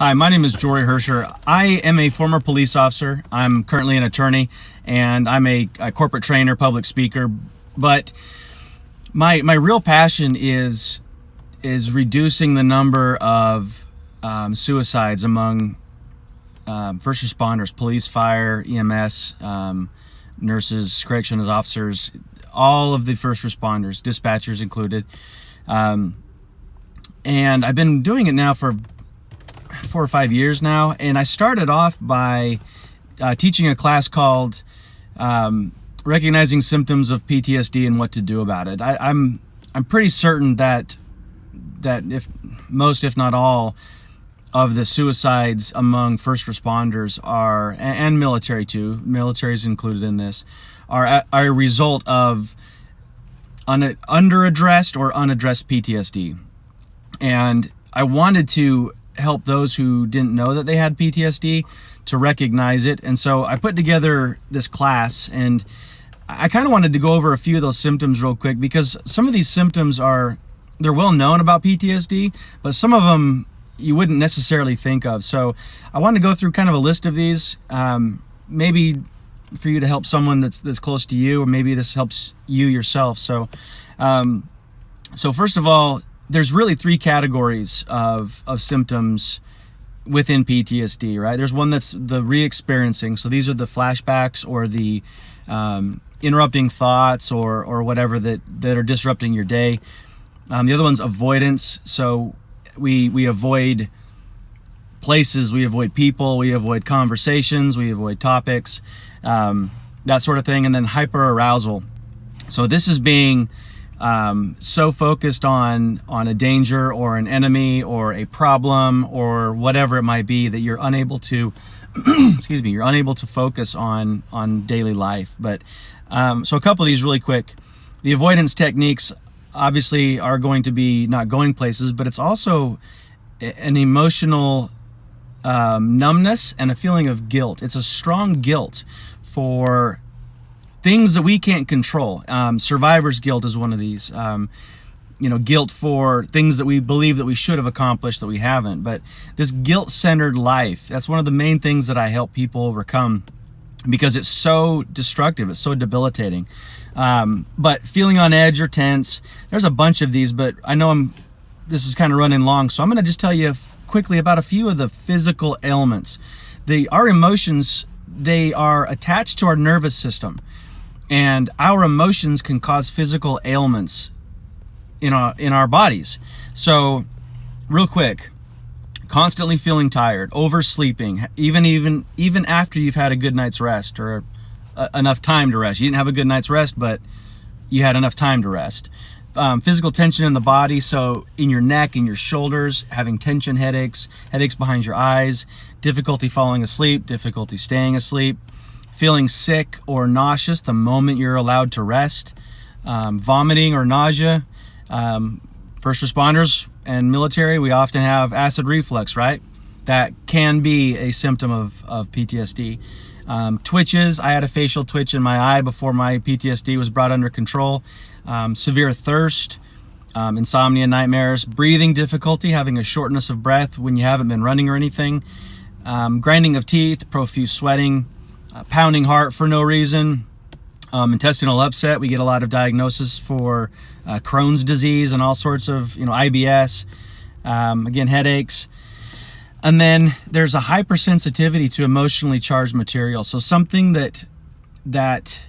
Hi, my name is Jorey Hersher. I am a former police officer. I'm currently an attorney, and I'm a corporate trainer, public speaker. But my real passion is reducing the number of suicides among first responders, police, fire, EMS, nurses, corrections officers, all of the first responders, dispatchers included. And I've been doing it now for 4 or 5 years now, and I started off by teaching a class called Recognizing Symptoms of PTSD and What to Do About It. I'm pretty certain that if not all, of the suicides among first responders are, and military too, military is included in this, are a result of underaddressed or unaddressed PTSD. And I wanted to help those who didn't know that they had PTSD to recognize it. And so I put together this class, and I kind of wanted to go over a few of those symptoms real quick, because some of these symptoms they're well known about PTSD, but some of them you wouldn't necessarily think of. So I wanted to go through kind of a list of these, maybe for you to help someone that's close to you, or maybe this helps you yourself. So first of all, there's really 3 categories of symptoms within PTSD, right? There's one that's the re-experiencing. So these are the flashbacks or the interrupting thoughts or whatever that are disrupting your day. The other one's avoidance. So we avoid places, we avoid people, we avoid conversations, we avoid topics, that sort of thing. And then hyperarousal. So this is being so focused on a danger or an enemy or a problem or whatever it might be that you're unable to you're unable to focus on daily life. But so a couple of these really quick. The avoidance techniques obviously are going to be not going places, but it's also an emotional numbness and a feeling of guilt. It's a strong guilt for things that we can't control. Survivor's guilt is one of these. Guilt for things that we believe that we should have accomplished that we haven't. But this guilt-centered life, that's one of the main things that I help people overcome, because it's so destructive, it's so debilitating. But feeling on edge or tense, there's a bunch of these, but I know this is kind of running long, so I'm going to just tell you quickly about a few of the physical ailments. Our emotions, they are attached to our nervous system, and our emotions can cause physical ailments in our bodies. So real quick, constantly feeling tired, oversleeping, even after you've had a good night's rest or enough time to rest. You didn't have a good night's rest, but you had enough time to rest. Physical tension in the body, so in your neck, in your shoulders, having tension headaches behind your eyes, difficulty falling asleep, difficulty staying asleep, feeling sick or nauseous the moment you're allowed to rest, vomiting or nausea. First responders and military, we often have acid reflux, right? That can be a symptom of PTSD. Twitches. I had a facial twitch in my eye before my PTSD was brought under control. Severe thirst, insomnia, nightmares, breathing difficulty, having a shortness of breath when you haven't been running or anything, grinding of teeth, profuse sweating, pounding heart for no reason, intestinal upset. We get a lot of diagnosis for Crohn's disease and all sorts of, IBS, again, headaches. And then there's a hypersensitivity to emotionally charged material. So something that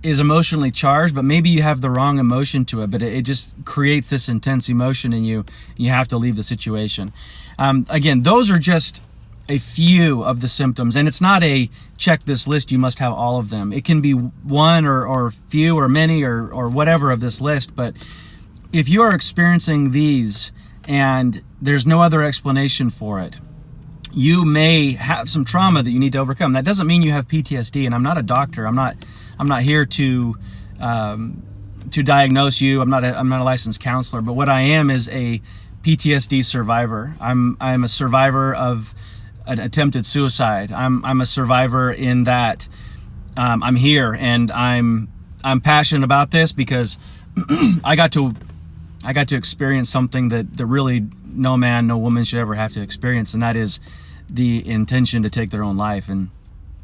is emotionally charged, but maybe you have the wrong emotion to it, but it just creates this intense emotion in you. You have to leave the situation. Again, those are just a few of the symptoms, and it's not a check this list, you must have all of them. It can be one or few or many or whatever of this list, but if you are experiencing these and there's no other explanation for it, you may have some trauma that you need to overcome. That doesn't mean you have PTSD, and I'm not a doctor. I'm not here to diagnose you. I'm not a licensed counselor, but what I am is a PTSD survivor. I'm a survivor of an attempted suicide. I'm a survivor in that I'm here, and I'm passionate about this because I got to experience something that really no man, no woman should ever have to experience, and that is the intention to take their own life.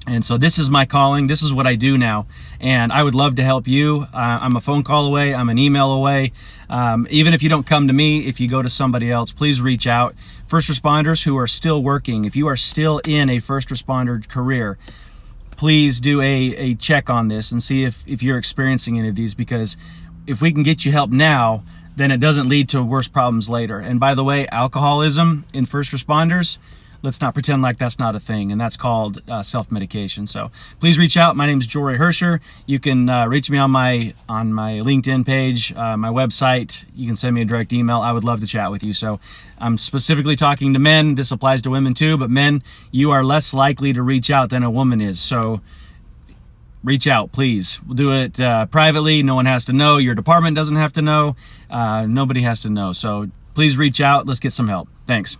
And so this is my calling. This is what I do now. And I would love to help you. I'm a phone call away. I'm an email away. Even if you don't come to me, if you go to somebody else, please reach out. First responders who are still working, if you are still in a first responder career, please do a check on this and see if you're experiencing any of these, because if we can get you help now, then it doesn't lead to worse problems later. And by the way, alcoholism in first responders, let's not pretend like that's not a thing, and that's called self-medication. So please reach out. My name is Jorey Hersher. You can reach me on my LinkedIn page, my website. You can send me a direct email. I would love to chat with you. So I'm specifically talking to men. This applies to women too, but men, you are less likely to reach out than a woman is. So reach out, please. We'll do it privately. No one has to know. Your department doesn't have to know. Nobody has to know. So please reach out. Let's get some help. Thanks.